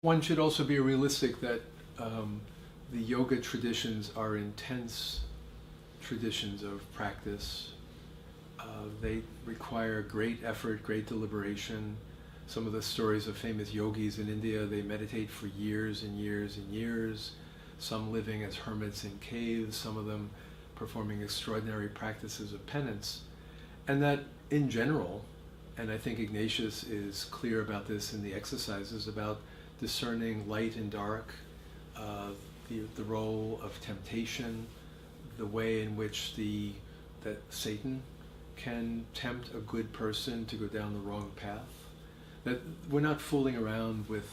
One should also be realistic that the yoga traditions are intense traditions of practice. They require great effort, great deliberation. Some of the stories of famous yogis in India, they meditate for years and years and years, some living as hermits in caves, some of them performing extraordinary practices of penance. And that in general, and I think Ignatius is clear about this in the exercises, about discerning light and dark, the role of temptation, the way in which that Satan can tempt a good person to go down the wrong path. That we're not fooling around with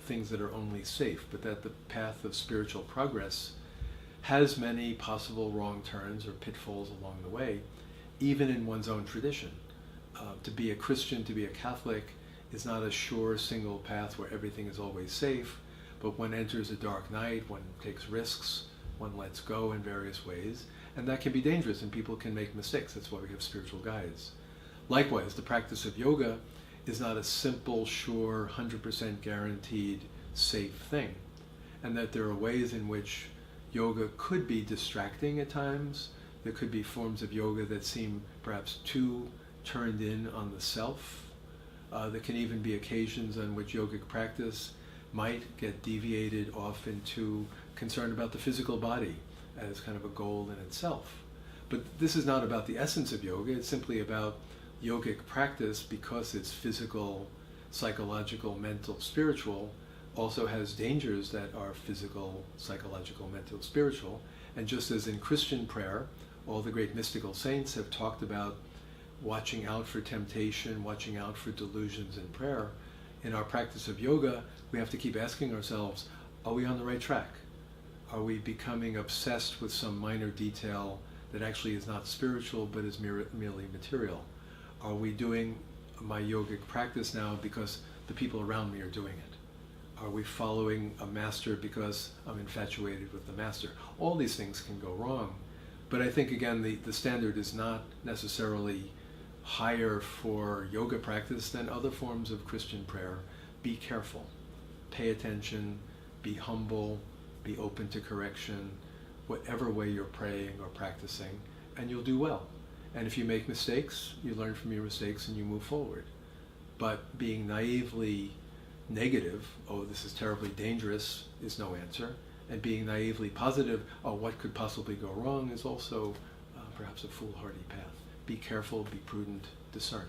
things that are only safe, but that the path of spiritual progress has many possible wrong turns or pitfalls along the way, even in one's own tradition. To be a Christian, to be a Catholic, is not a sure single path where everything is always safe, but one enters a dark night, one takes risks, one lets go in various ways, and that can be dangerous and people can make mistakes. That's why we have spiritual guides. Likewise, the practice of yoga is not a simple, sure, 100% guaranteed safe thing, and that there are ways in which yoga could be distracting at times. There could be forms of yoga that seem perhaps too turned in on the self. There can even be occasions on which yogic practice might get deviated off into concern about the physical body as kind of a goal in itself. But this is not about the essence of yoga, it's simply about yogic practice, because it's physical, psychological, mental, spiritual, also has dangers that are physical, psychological, mental, spiritual. And just as in Christian prayer, all the great mystical saints have talked about watching out for temptation, watching out for delusions in prayer, in our practice of yoga, we have to keep asking ourselves, are we on the right track? Are we becoming obsessed with some minor detail that actually is not spiritual but is merely material? Are we doing my yogic practice now because the people around me are doing it? Are we following a master because I'm infatuated with the master? All these things can go wrong. But I think, again, the standard is not necessarily higher for yoga practice than other forms of Christian prayer. Be careful, pay attention, be humble, be open to correction, whatever way you're praying or practicing, and you'll do well. And if you make mistakes, you learn from your mistakes and you move forward. But being naively negative, oh, this is terribly dangerous, is no answer. And being naively positive, oh, what could possibly go wrong, is also perhaps a foolhardy path. Be careful, be prudent, discern.